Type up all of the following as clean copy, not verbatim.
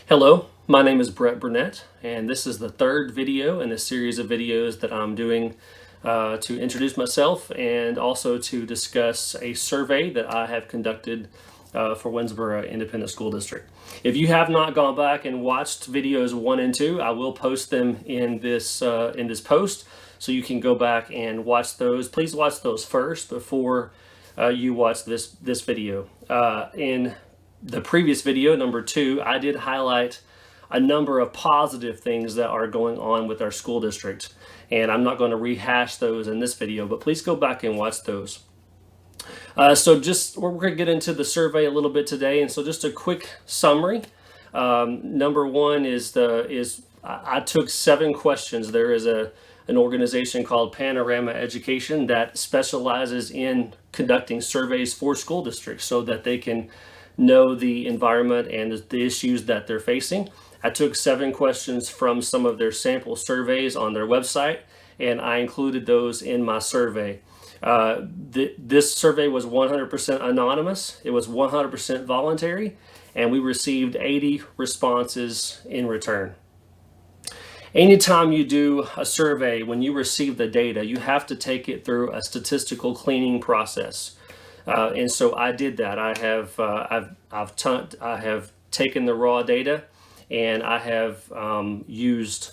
Hello, my name is Brett Burnett, and this is the third video in a series of videos that I'm doing to introduce myself and also to discuss a survey that I have conducted for Winsboro Independent School District. If you have not gone back and watched videos 1 and 2, I will post them in this post, so you can go back and watch those. Please watch those first before you watch this video. In the previous video, number 2, I did highlight a number of positive things that are going on with our school district, and I'm not going to rehash those in this video, but please go back and watch those. So we're going to get into the survey a little bit today, and so just a quick summary. Number 1 is I took 7 questions. There is an organization called Panorama Education that specializes in conducting surveys for school districts so that they can know the environment and the issues that they're facing. I took 7 questions from some of their sample surveys on their website, and I included those in my survey. This survey was 100% anonymous. It was 100% voluntary, and we received 80 responses in return. Anytime you do a survey, when you receive the data, you have to take it through a statistical cleaning process. And so I did that. I have taken the raw data, and I have used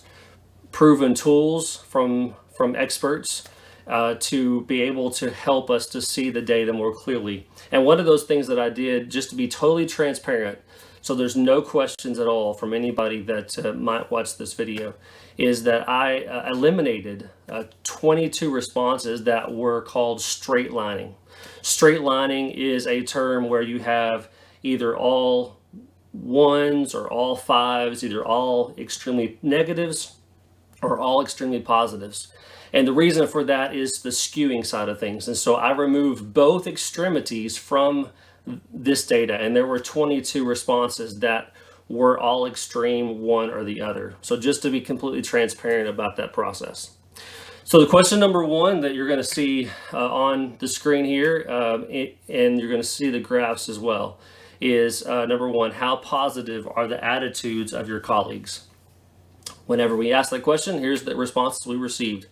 proven tools from experts to be able to help us to see the data more clearly. And one of those things that I did, just to be totally transparent, so there's no questions at all from anybody that might watch this video, is that I eliminated 22 responses that were called straight lining. Straight lining is a term where you have either all 1s or all 5s, either all extremely negatives or all extremely positives. And the reason for that is the skewing side of things. And so I removed both extremities from this data, and there were 22 responses that were all extreme, one or the other. So just to be completely transparent about that process. So the question number 1 that you're going to see on the screen here, and you're going to see the graphs as well, is number 1, how positive are the attitudes of your colleagues? Whenever we ask that question, here's the responses we received.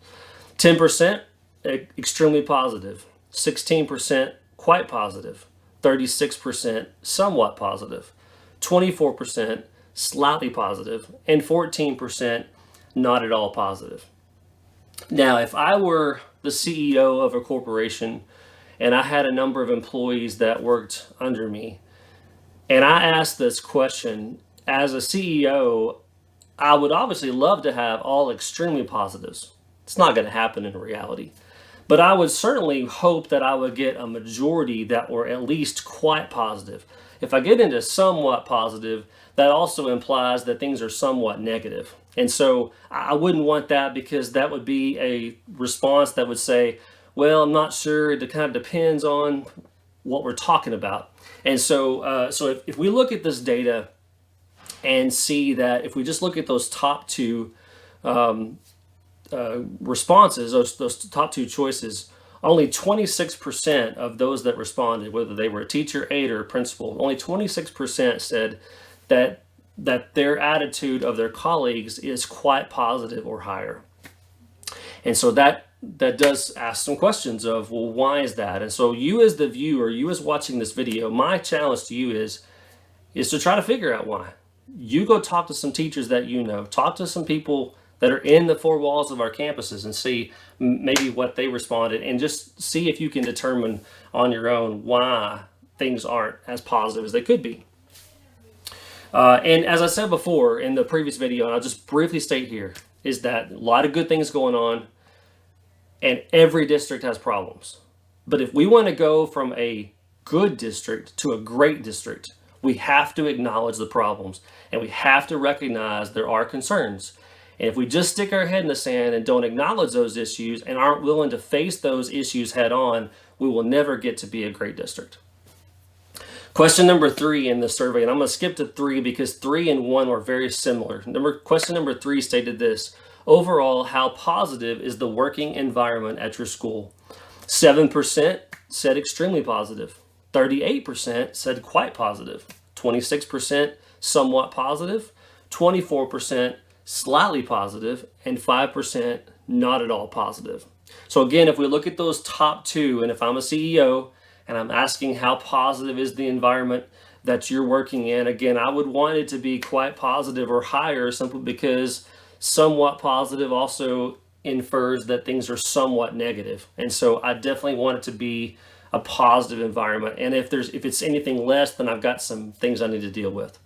10% extremely positive, 16% quite positive, 36% somewhat positive, 24% slightly positive, and 14% not at all positive. Now, if I were the CEO of a corporation and I had a number of employees that worked under me, and I asked this question, as a CEO, I would obviously love to have all extremely positives. It's not going to happen in reality. But I would certainly hope that I would get a majority that were at least quite positive. If I get into somewhat positive, that also implies that things are somewhat negative. And so I wouldn't want that, because that would be a response that would say, well, I'm not sure, it kind of depends on what we're talking about. And so if we look at this data and see that if we just look at those top 2 responses, those top 2 choices, only 26% of those that responded, whether they were a teacher, aide, or a principal, only 26% said that their attitude of their colleagues is quite positive or higher. And so that does ask some questions of, well, why is that? And so you as the viewer, you as watching this video, my challenge to you is to try to figure out why. You go talk to some teachers that you know, talk to some people that are in the 4 walls of our campuses and see maybe what they responded, and just see if you can determine on your own why things aren't as positive as they could be. And as I said before in the previous video, and I'll just briefly state here, is that a lot of good things going on, and every district has problems. But if we want to go from a good district to a great district, we have to acknowledge the problems, and we have to recognize there are concerns. And if we just stick our head in the sand and don't acknowledge those issues and aren't willing to face those issues head on, we will never get to be a great district. Question number 3 in the survey, and I'm going to skip to 3 because 3 and 1 were very similar. Question number 3 stated this: overall, how positive is the working environment at your school? 7% said extremely positive, 38% said quite positive, 26% somewhat positive, 24% slightly positive, and 5% not at all positive. So again, if we look at those top two, and if I'm a CEO and I'm asking how positive is the environment that you're working in, again, I would want it to be quite positive or higher, simply because somewhat positive also infers that things are somewhat negative. And so I definitely want it to be a positive environment. And if it's anything less, then I've got some things I need to deal with.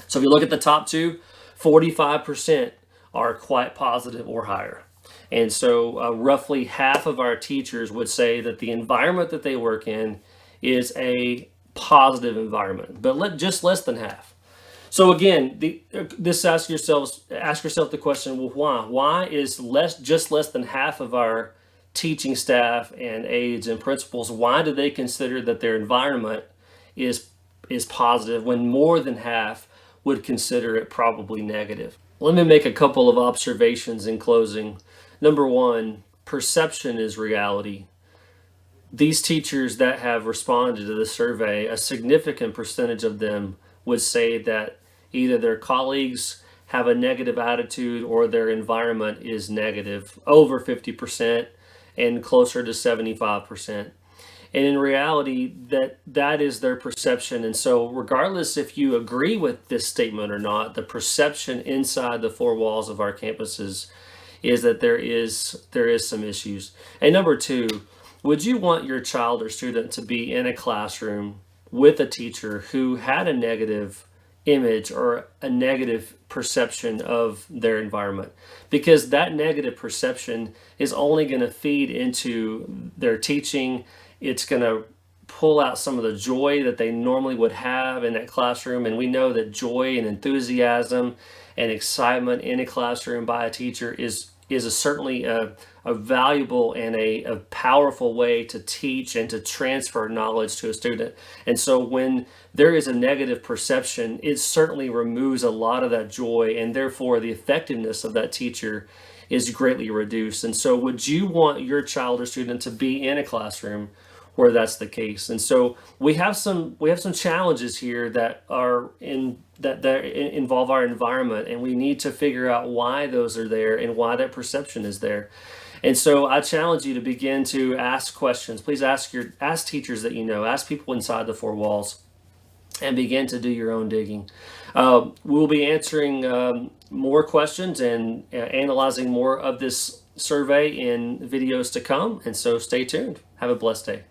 So if you look at the top two, 45% are quite positive or higher. And so roughly half of our teachers would say that the environment that they work in is a positive environment, but just less than half. So again, ask yourself the question, well, why? Why is just less than half of our teaching staff and aides and principals, why do they consider that their environment is positive when more than half would consider it probably negative? Let me make a couple of observations in closing. Number one, perception is reality. These teachers that have responded to the survey, a significant percentage of them would say that either their colleagues have a negative attitude or their environment is negative, over 50% and closer to 75%. And in reality, that is their perception. And so regardless if you agree with this statement or not, the perception inside the four walls of our campuses is that there is some issues. And number two, would you want your child or student to be in a classroom with a teacher who had a negative image or a negative perception of their environment? Because that negative perception is only going to feed into their teaching. It's going to pull out some of the joy that they normally would have in that classroom. And we know that joy and enthusiasm and excitement in a classroom by a teacher is certainly a valuable and a powerful way to teach and to transfer knowledge to a student. And so when there is a negative perception, it certainly removes a lot of that joy, and therefore the effectiveness of that teacher is greatly reduced. And so would you want your child or student to be in a classroom where that's the case? And so we have some challenges here that involve our environment, and we need to figure out why those are there and why that perception is there. And so I challenge you to begin to ask questions. Please ask teachers that you know, ask people inside the four walls, and begin to do your own digging. We'll be answering more questions and analyzing more of this survey in videos to come. And so stay tuned. Have a blessed day.